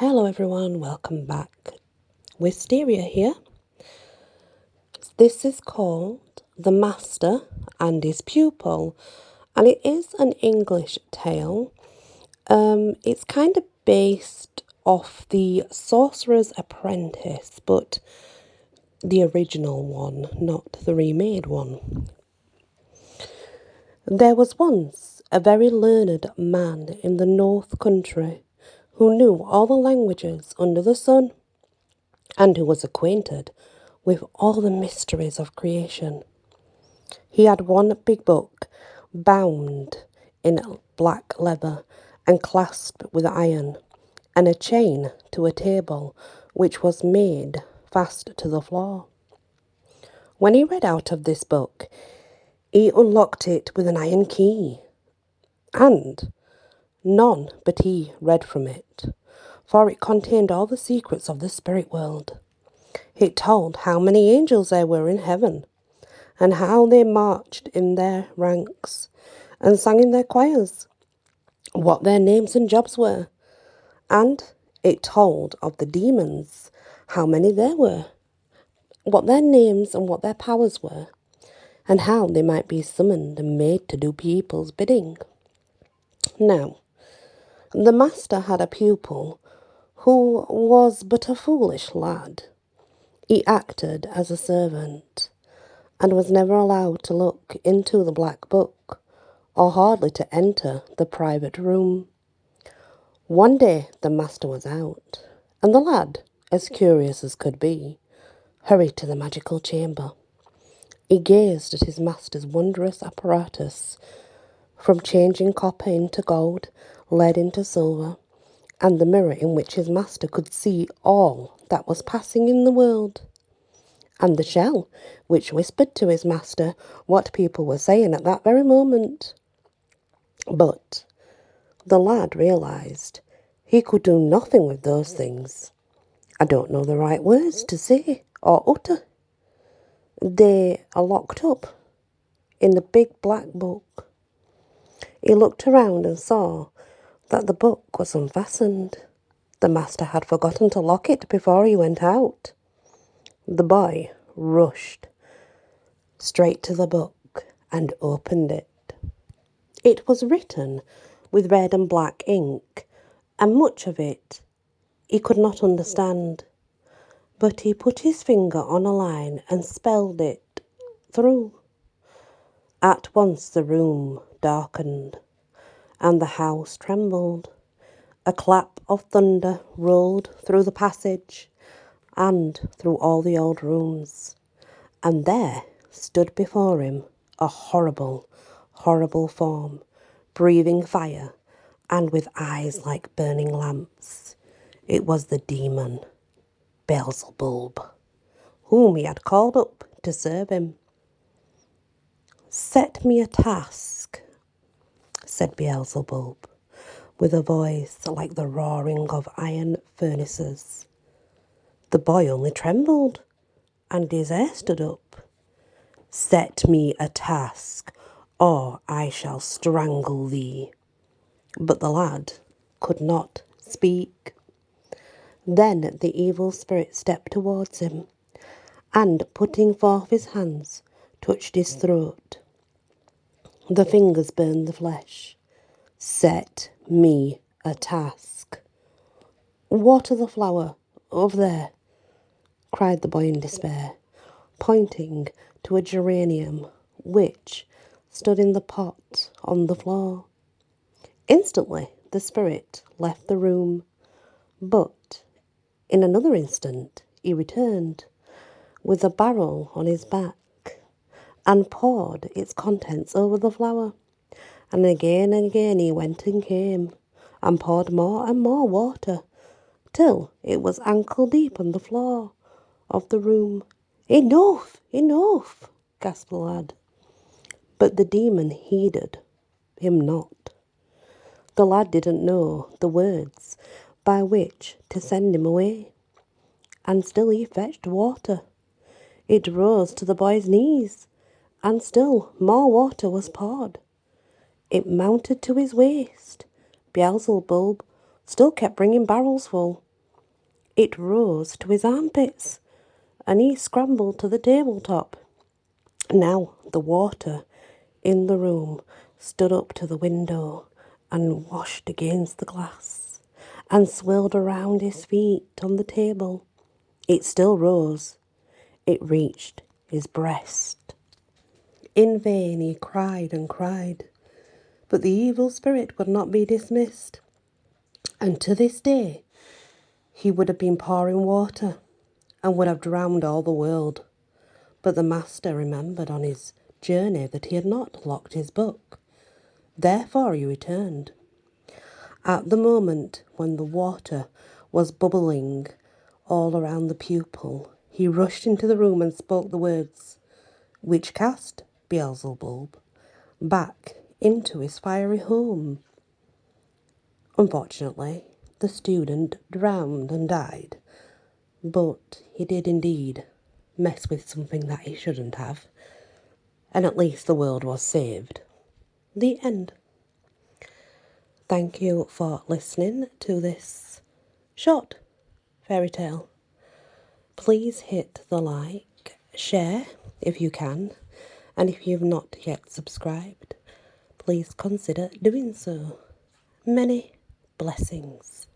Hello everyone, welcome back. Wisteria here. This is called The Master and His Pupil, and it is an English tale. It's kind of based off the Sorcerer's Apprentice, but the original one, not the remade one. There was once a very learned man in the North Country who knew all the languages under the sun, and who was acquainted with all the mysteries of creation. He had one big book, bound in black leather and clasped with iron, and a chain to a table which was made fast to the floor. When he read out of this book, he unlocked it with an iron key, and none but he read from it, for it contained all the secrets of the spirit world. It told how many angels there were in heaven, and how they marched in their ranks and sang in their choirs, what their names and jobs were, and it told of the demons, how many there were, what their names and what their powers were, and how they might be summoned and made to do people's bidding. Now, the master had a pupil who was but a foolish lad. He acted as a servant, and was never allowed to look into the black book, or hardly to enter the private room. One day the master was out, and the lad, as curious as could be, hurried to the magical chamber. He gazed at his master's wondrous apparatus, from changing copper into gold, lead into silver, and the mirror in which his master could see all that was passing in the world, and the shell which whispered to his master what people were saying at that very moment. But the lad realised he could do nothing with those things. I don't know the right words to say or utter. They are locked up in the big black book. He looked around and saw that the book was unfastened. The master had forgotten to lock it before he went out. The boy rushed straight to the book and opened it. It was written with red and black ink, and much of it he could not understand. But he put his finger on a line and spelled it through. At once the room darkened, and the house trembled. A clap of thunder rolled through the passage and through all the old rooms, and there stood before him a horrible, horrible form, breathing fire, and with eyes like burning lamps. It was the demon, Beelzebub, whom he had called up to serve him. "Set me a task," said Beelzebub, with a voice like the roaring of iron furnaces. The boy only trembled, and his hair stood up. "Set me a task, or I shall strangle thee." But the lad could not speak. Then the evil spirit stepped towards him, and putting forth his hands, touched his throat. The fingers burned the flesh. "Set me a task." "Water the flower, over there," cried the boy in despair, pointing to a geranium which stood in the pot on the floor. Instantly the spirit left the room, but in another instant he returned, with a barrel on his back, and poured its contents over the flower. And again he went and came, and poured more and more water, till it was ankle deep on the floor of the room. "Enough, enough," gasped the lad. But the demon heeded him not. The lad didn't know the words by which to send him away, and still he fetched water. It rose to the boy's knees, and still more water was poured. It mounted to his waist. Beelzebub still kept bringing barrels full, It rose to his armpits, and he scrambled to the tabletop. Now the water in the room stood up to the window and washed against the glass and swirled around his feet on the table. It still rose. It reached his breast. In vain he cried and cried, but the evil spirit would not be dismissed. And to this day, he would have been pouring water and would have drowned all the world. But the master remembered on his journey that he had not locked his book. Therefore he returned. At the moment when the water was bubbling all around the pupil, he rushed into the room and spoke the words, which cast Beelzebub back into his fiery home. Unfortunately, the student drowned and died, but he did indeed mess with something that he shouldn't have, and at least the world was saved. The end. Thank you for listening to this short fairy tale. Please hit the like, share if you can, and if you've not yet subscribed, please consider doing so. Many blessings.